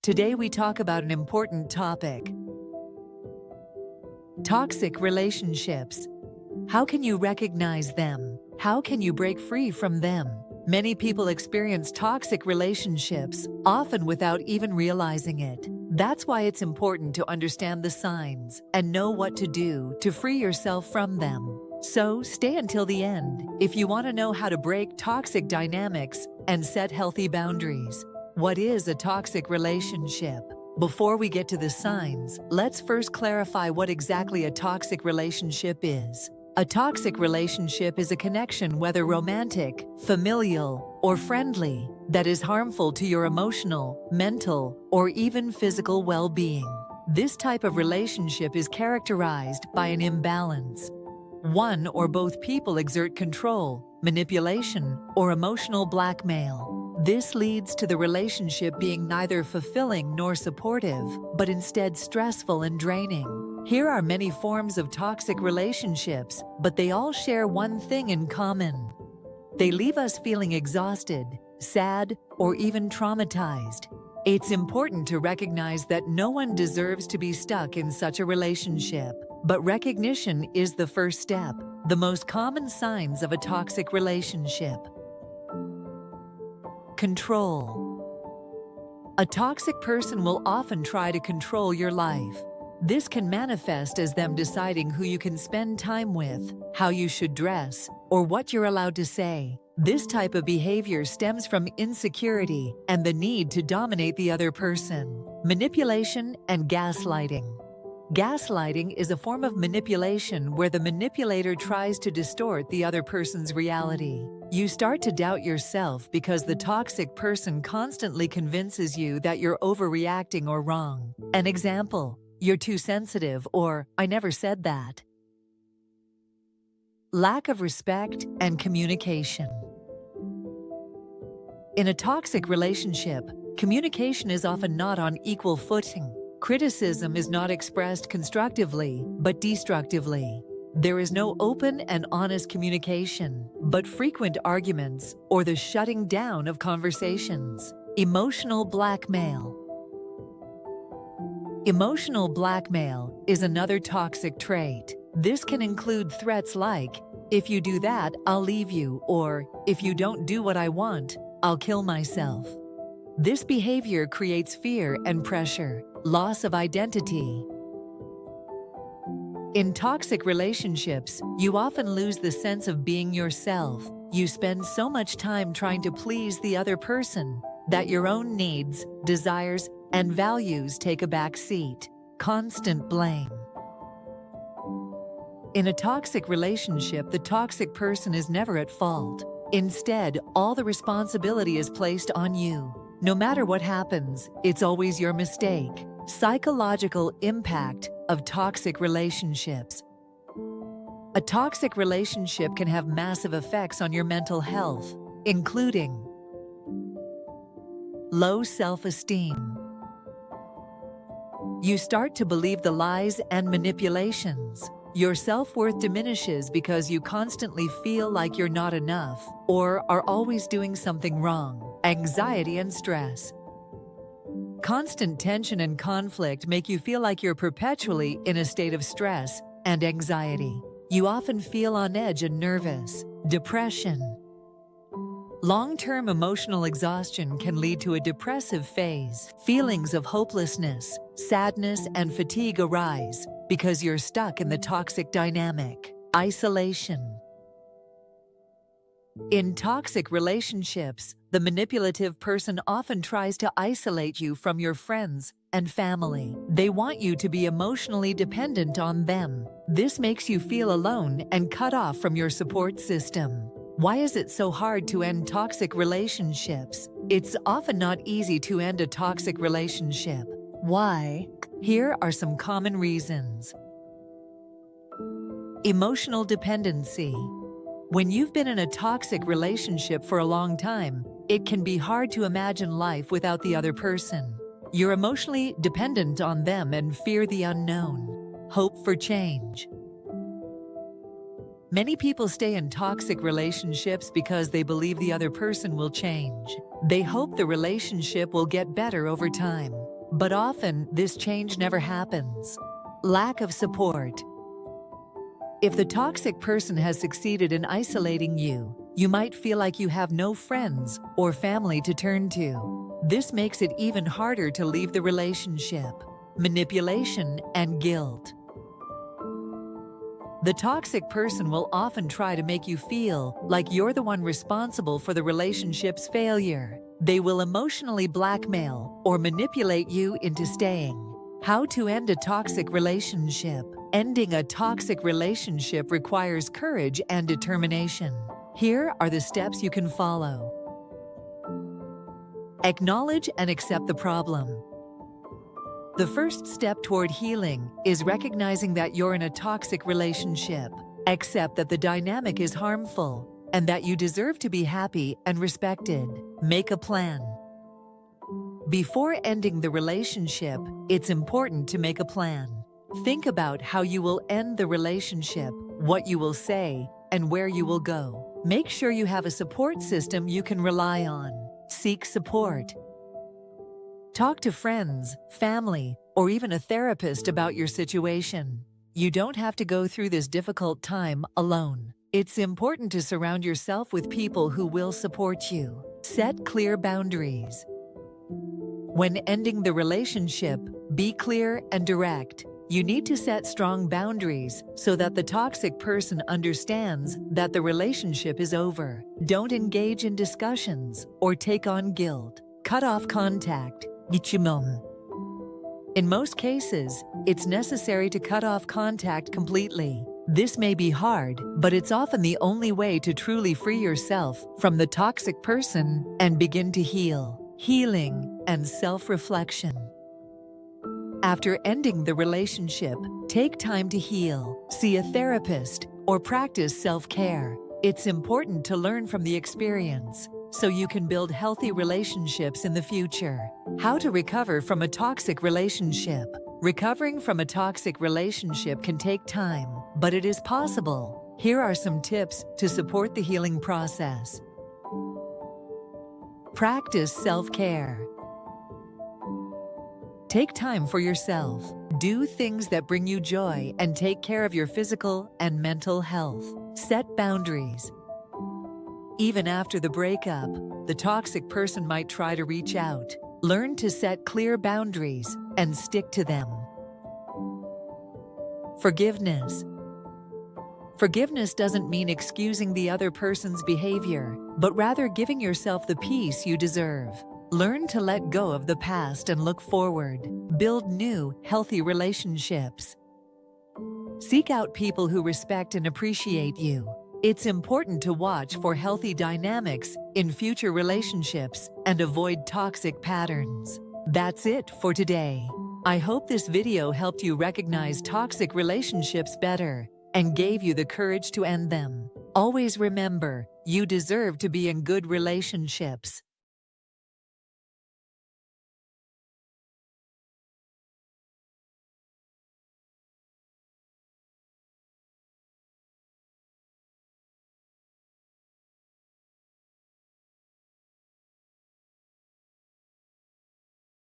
Today we talk about an important topic: toxic relationships. How can you recognize them? How can you break free from them? Many people experience toxic relationships, often without even realizing it. That's why it's important to understand the signs and know what to do to free yourself from them. So stay until the end if you want to know how to break toxic dynamics and set healthy boundaries. What is a toxic relationship? Before we get to the signs, let's first clarify what exactly a toxic relationship is. A toxic relationship is a connection, whether romantic, familial, or friendly, that is harmful to your emotional, mental, or even physical well-being. This type of relationship is characterized by an imbalance. One or both people exert control, manipulation, or emotional blackmail. This leads to the relationship being neither fulfilling nor supportive, but instead stressful and draining. Here are many forms of toxic relationships, but they all share one thing in common. They leave us feeling exhausted, sad, or even traumatized. It's important to recognize that no one deserves to be stuck in such a relationship, but recognition is the first step. The most common signs of a toxic relationship: control. A toxic person will often try to control your life. This can manifest as them deciding who you can spend time with, how you should dress, or what you're allowed to say. This type of behavior stems from insecurity and the need to dominate the other person. Manipulation and gaslighting. Gaslighting is a form of manipulation where the manipulator tries to distort the other person's reality. You start to doubt yourself because the toxic person constantly convinces you that you're overreacting or wrong. An example: you're too sensitive, or I never said that. Lack of respect and communication. In a toxic relationship, communication is often not on equal footing. Criticism is not expressed constructively, but destructively. There is no open and honest communication, but frequent arguments or the shutting down of conversations. Emotional blackmail. Emotional blackmail is another toxic trait. This can include threats like, "If you do that, I'll leave you," or "If you don't do what I want, I'll kill myself." This behavior creates fear and pressure, loss of identity. In toxic relationships, you often lose the sense of being yourself. You spend so much time trying to please the other person that your own needs, desires, and values take a back seat. Constant blame. In a toxic relationship, the toxic person is never at fault. Instead, all the responsibility is placed on you. No matter what happens, it's always your mistake. Psychological impact of toxic relationships. A toxic relationship can have massive effects on your mental health, including low self-esteem. You start to believe the lies and manipulations. Your self-worth diminishes because you constantly feel like you're not enough or are always doing something wrong. Anxiety and stress. Constant tension and conflict make you feel like you're perpetually in a state of stress and anxiety. You often feel on edge and nervous. Depression. Long-term emotional exhaustion can lead to a depressive phase. Feelings of hopelessness, sadness, and fatigue arise because you're stuck in the toxic dynamic. Isolation. In toxic relationships, the manipulative person often tries to isolate you from your friends and family. They want you to be emotionally dependent on them. This makes you feel alone and cut off from your support system. Why is it so hard to end toxic relationships? It's often not easy to end a toxic relationship. Why? Here are some common reasons. Emotional dependency. When you've been in a toxic relationship for a long time, it can be hard to imagine life without the other person. You're emotionally dependent on them and fear the unknown. Hope for change. Many people stay in toxic relationships because they believe the other person will change. They hope the relationship will get better over time. But often, this change never happens. Lack of support. If the toxic person has succeeded in isolating you, you might feel like you have no friends or family to turn to. This makes it even harder to leave the relationship. Manipulation and guilt. The toxic person will often try to make you feel like you're the one responsible for the relationship's failure. They will emotionally blackmail or manipulate you into staying. How to end a toxic relationship. Ending a toxic relationship requires courage and determination. Here are the steps you can follow. Acknowledge and accept the problem. The first step toward healing is recognizing that you're in a toxic relationship. Accept that the dynamic is harmful and that you deserve to be happy and respected. Make a plan. Before ending the relationship, it's important to make a plan. Think about how you will end the relationship, what you will say, and where you will go. Make sure you have a support system you can rely on. Seek support. Talk to friends, family, or even a therapist about your situation. You don't have to go through this difficult time alone. It's important to surround yourself with people who will support you. Set clear boundaries. When ending the relationship, be clear and direct. You need to set strong boundaries so that the toxic person understands that the relationship is over. Don't engage in discussions or take on guilt. Cut off contact. In most cases, it's necessary to cut off contact completely. This may be hard, but it's often the only way to truly free yourself from the toxic person and begin to heal. Healing and self-reflection. After ending the relationship, take time to heal, see a therapist, or practice self-care. It's important to learn from the experience so you can build healthy relationships in the future. How to recover from a toxic relationship. Recovering from a toxic relationship can take time, but it is possible. Here are some tips to support the healing process. Practice self-care. Take time for yourself. Do things that bring you joy and take care of your physical and mental health. Set boundaries. Even after the breakup, the toxic person might try to reach out. Learn to set clear boundaries and stick to them. Forgiveness. Forgiveness doesn't mean excusing the other person's behavior, but rather giving yourself the peace you deserve. Learn to let go of the past and look forward. Build new, healthy relationships. Seek out people who respect and appreciate you. It's important to watch for healthy dynamics in future relationships and avoid toxic patterns. That's it for today. I hope this video helped you recognize toxic relationships better and gave you the courage to end them. Always remember, you deserve to be in good relationships.